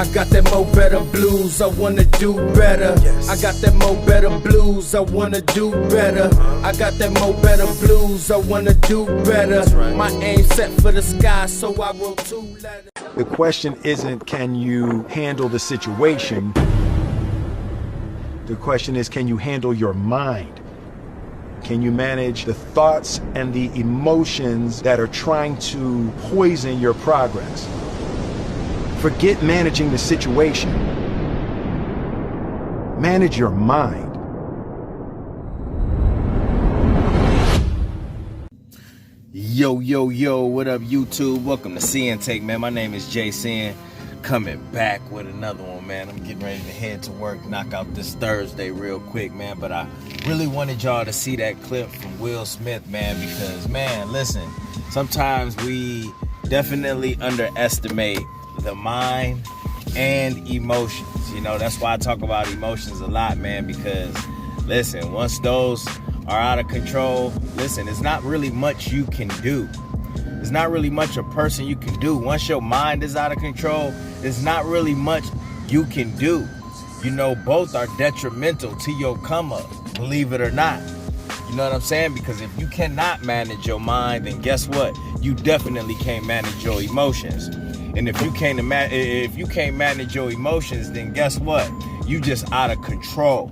I got that mo better blues, I wanna do better. I got that mo better blues, I wanna do better. I got that mo better blues, I wanna do better. My aim set for the sky, so I wrote 2 letters. The question isn't, can you handle the situation? The question is, can you handle your mind? Can you manage the thoughts and the emotions that are trying to poison your progress? Forget managing the situation. Manage your mind. Yo, what up, YouTube? Welcome to Sinn-Take, man. My name is Sin, coming back with another one, man. I'm getting ready to head to work, knock out this Thursday real quick, man. But I really wanted y'all to see that clip from Will Smith, man, because, man, listen, sometimes we definitely underestimate the mind and emotions. You know, that's why I talk about emotions a lot, man, because, listen, once those are out of control, listen, it's not really much you can do. There's not really much a person you can do. Once your mind is out of control, there's not really much you can do. You know, both are detrimental to your come up, believe it or not. You know what I'm saying? Because if you cannot manage your mind, then guess what? You definitely can't manage your emotions. And if you can't manage your emotions, then guess what? You just out of control.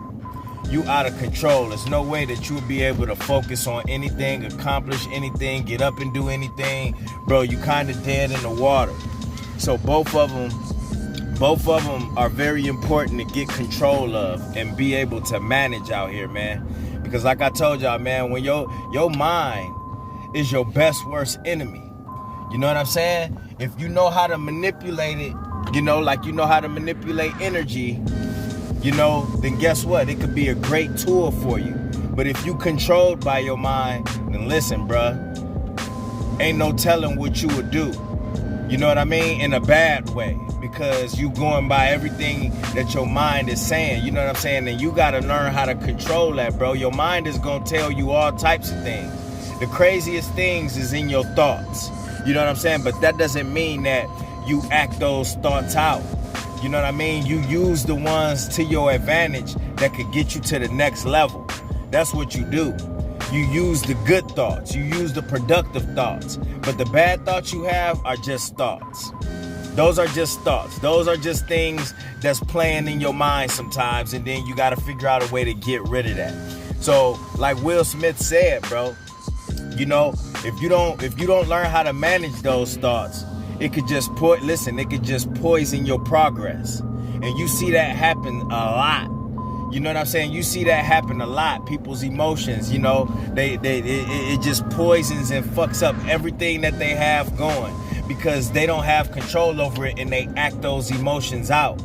You out of control. There's no way that you'll be able to focus on anything, accomplish anything, get up and do anything. Bro, you kind of dead in the water. So both of them are very important to get control of and be able to manage out here, man. Because like I told y'all, man, when your mind is your best worst enemy. You know what I'm saying? If you know how to manipulate it, you know, like you know how to manipulate energy, you know, then guess what? It could be a great tool for you. But if you controlled by your mind, then listen, bruh, ain't no telling what you would do. You know what I mean? In a bad way, because you going by everything that your mind is saying. You know what I'm saying? And you got to learn how to control that, bro. Your mind is going to tell you all types of things. The craziest things is in your thoughts. You know what I'm saying? But that doesn't mean that you act those thoughts out. You know what I mean? You use the ones to your advantage that could get you to the next level. That's what you do. You use the good thoughts. You use the productive thoughts. But the bad thoughts you have are just thoughts. Those are just thoughts. Those are just things that's playing in your mind sometimes, and then you got to figure out a way to get rid of that. So, like Will Smith said, bro, you know, if you don't learn how to manage those thoughts, it could just poison your progress. And you see that happen a lot. You know what I'm saying? You see that happen a lot. People's emotions, you know, it just poisons and fucks up everything that they have going, because they don't have control over it, and they act those emotions out.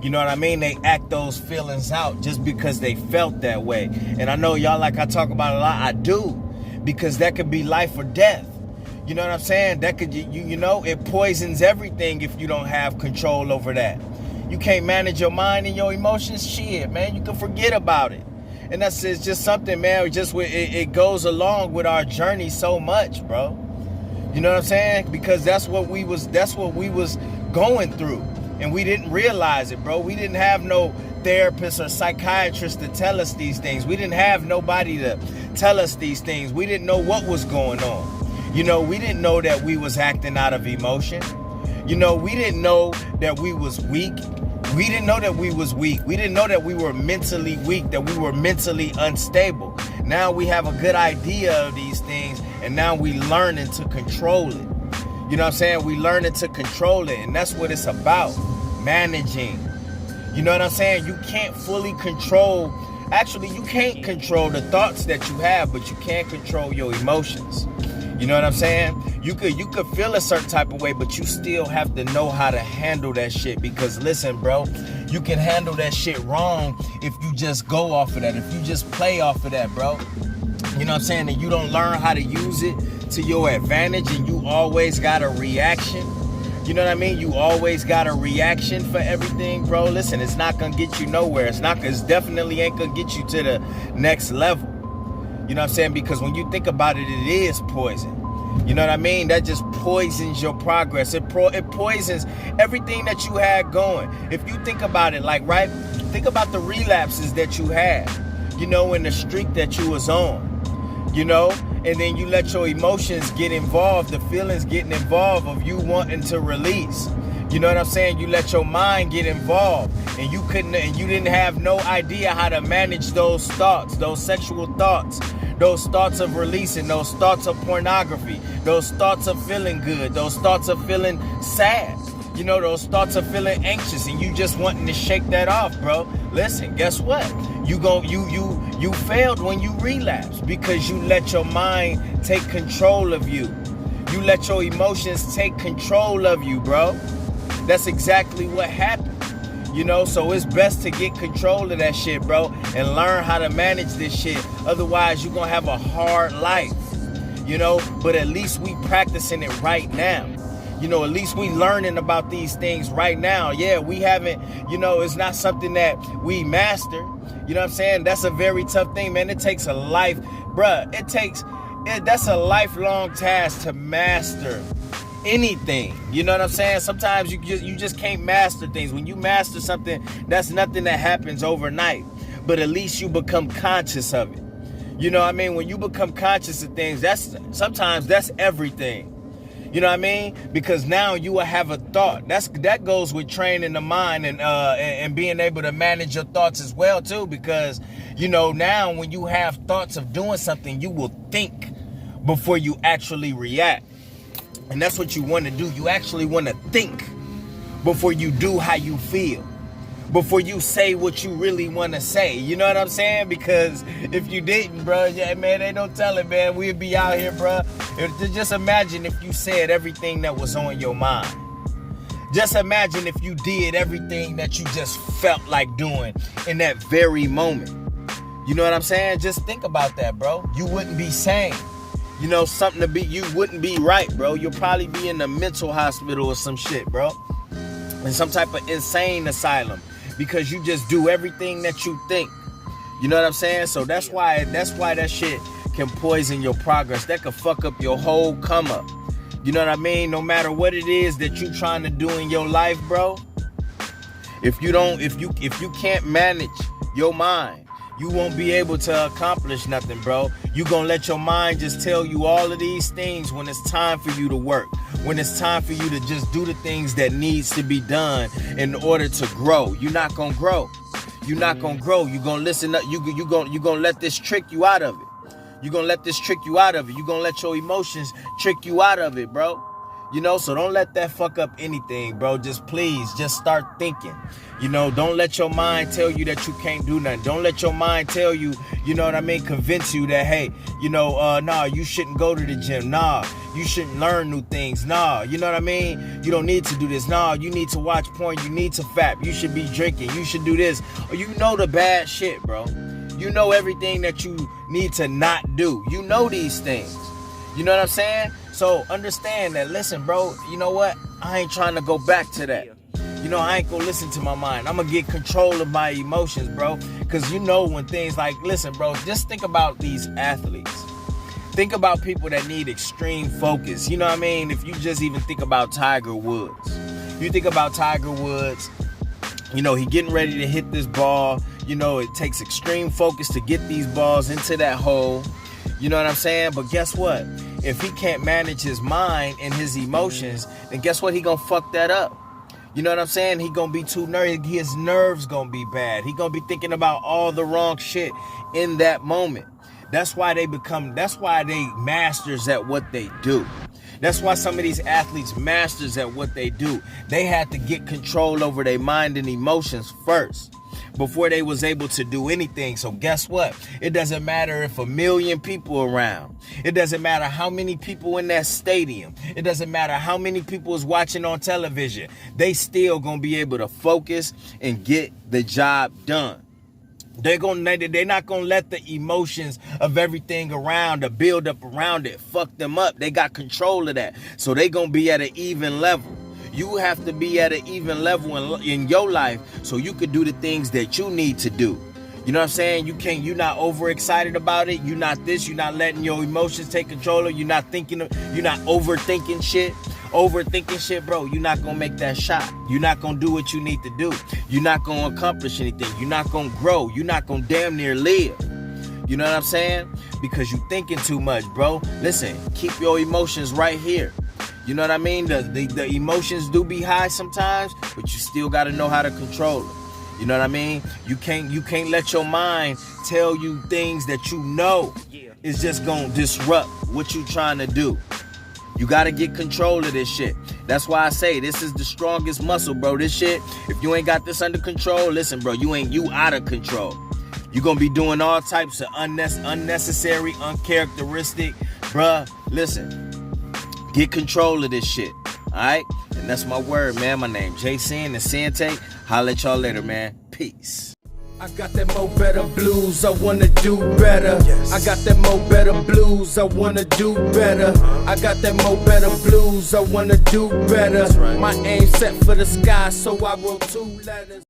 You know what I mean? They act those feelings out just because they felt that way. And I know y'all, like I talk about a lot, I do, because that could be life or death. You know what I'm saying? That could, you know, it poisons everything if you don't have control over that. You can't manage your mind and your emotions, shit, man. You can forget about it. And that's just something, man, it goes along with our journey so much, bro. You know what I'm saying? Because that's what we was going through. And we didn't realize it, bro. We didn't have no therapist or psychiatrist to tell us these things. We didn't have nobody to tell us these things. We didn't know what was going on. You know, we didn't know that we was acting out of emotion. You know, we didn't know that we was weak. We didn't know that we was weak. We didn't know that we were mentally weak, that we were mentally unstable. Now we have a good idea of these things, and now we learning to control it. You know what I'm saying? We learning to control it, and that's what it's about, managing. You know what I'm saying? You can't fully control, actually you can't control the thoughts that you have, but you can control your emotions. You know what I'm saying? You could feel a certain type of way, but you still have to know how to handle that shit. Because listen, bro, you can handle that shit wrong if you just go off of that, if you just play off of that, bro. You know what I'm saying? And you don't learn how to use it to your advantage, and you always got a reaction. You know what I mean? You always got a reaction for everything, bro. Listen, it's not gonna get you nowhere. It's definitely ain't gonna get you to the next level. You know what I'm saying? Because when you think about it, it is poison. You know what I mean? That just poisons your progress. It poisons everything that you had going. If you think about it, like, right? Think about the relapses that you had, you know, in the streak that you was on, you know? And then you let your emotions get involved, the feelings getting involved of you wanting to release. You know what I'm saying? You let your mind get involved, and you didn't have no idea how to manage those thoughts, those sexual thoughts, those thoughts of releasing, those thoughts of pornography, those thoughts of feeling good, those thoughts of feeling sad, you know, those thoughts of feeling anxious, and you just wanting to shake that off, bro. Listen, guess what? You failed when you relapsed because you let your mind take control of you. You let your emotions take control of you, bro. That's exactly what happened. You know, so it's best to get control of that shit, bro, and learn how to manage this shit. Otherwise, you're gonna have a hard life, you know, but at least we practicing it right now. You know, at least we learning about these things right now. Yeah, we haven't, you know, it's not something that we master. You know what I'm saying? That's a very tough thing, man. It takes a life, bruh. That's a lifelong task to master anything. You know what I'm saying? Sometimes you just can't master things. When you master something, that's nothing that happens overnight. But at least you become conscious of it. You know what I mean? When you become conscious of things, sometimes that's everything. You know what I mean? Because now you will have a thought. That goes with training the mind and being able to manage your thoughts as well too. Because, you know, now when you have thoughts of doing something, you will think before you actually react. And that's what you want to do. You actually want to think before you do how you feel. Before you say what you really want to say. You know what I'm saying? Because if you didn't, bro, yeah, man, they don't tell it, man. We'd be out here, bro. Just imagine if you said everything that was on your mind. Just imagine if you did everything that you just felt like doing in that very moment. You know what I'm saying? Just think about that, bro. You wouldn't be sane. You know, you wouldn't be right, bro. You'll probably be in a mental hospital or some shit, bro. In some type of insane asylum. Because you just do everything that you think. You know what I'm saying? So that's why that shit can poison your progress. That could fuck up your whole come up. You know what I mean? No matter what it is that you trying to do in your life, bro. If you can't manage your mind, you won't be able to accomplish nothing, bro. You gonna let your mind just tell you all of these things when it's time for you to work. When it's time for you to just do the things that needs to be done in order to grow. You're not gonna grow. You're not gonna grow. You're gonna listen up. You gonna let this trick you out of it. You're gonna let this trick you out of it. You're gonna let your emotions trick you out of it, bro. You know, so don't let that fuck up anything, bro. Just please, just start thinking. You know, don't let your mind tell you that you can't do nothing. Don't let your mind tell you, you know what I mean, convince you that, hey, you know, nah, you shouldn't go to the gym. Nah, you shouldn't learn new things. Nah, you know what I mean? You don't need to do this. Nah, you need to watch porn. You need to fap. You should be drinking. You should do this. Or you know the bad shit, bro. You know everything that you need to not do. You know these things. You know what I'm saying? So understand that, listen, bro, you know what? I ain't trying to go back to that. You know, I ain't gonna listen to my mind. I'm gonna get control of my emotions, bro. Because you know when things like, listen, bro, just think about these athletes. Think about people that need extreme focus. You know what I mean? If you just even think about Tiger Woods. You think about Tiger Woods, you know, he getting ready to hit this ball. You know, it takes extreme focus to get these balls into that hole. You know what I'm saying? But guess what? If he can't manage his mind and his emotions, then guess what? He gonna fuck that up. You know what I'm saying? He gonna be too nervous. His nerves gonna be bad. He gonna be thinking about all the wrong shit in that moment. That's why they masters at what they do. That's why some of these athletes masters at what they do. They had to get control over their mind and emotions first before they was able to do anything. So guess what? It doesn't matter if 1 million people around. It doesn't matter how many people in that stadium. It doesn't matter how many people is watching on television. They still gonna be able to focus and get the job done. They're not gonna let the emotions of everything around, the build up around it, fuck them up. They got control of that. So they gonna be at an even level. You have to be at an even level in your life so you could do the things that you need to do. You know what I'm saying? You're not overexcited about it. You're not this. You're not letting your emotions take control of. You're not overthinking shit. Overthinking shit, bro. You're not gonna make that shot. You're not gonna do what you need to do. You're not gonna accomplish anything. You're not gonna grow. You're not gonna damn near live. You know what I'm saying? Because you thinking too much, bro. Listen, keep your emotions right here. You know what I mean? The emotions do be high sometimes, but you still gotta know how to control them. You know what I mean? You can't let your mind tell you things that you know is just gonna disrupt what you trying to do. You gotta get control of this shit. That's why I say this is the strongest muscle, bro. This shit, if you ain't got this under control, listen, bro, you out of control. You're gonna be doing all types of unnecessary, uncharacteristic, bruh. Listen, get control of this shit, all right? And that's my word, man. My name Jason, the Sinn-Take. Holla at y'all later, man. Peace. I got that mo better blues, I wanna do better. I got that mo better blues, I wanna do better. I got that mo better blues, I wanna do better. My aim set for the sky, so I wrote 2 letters.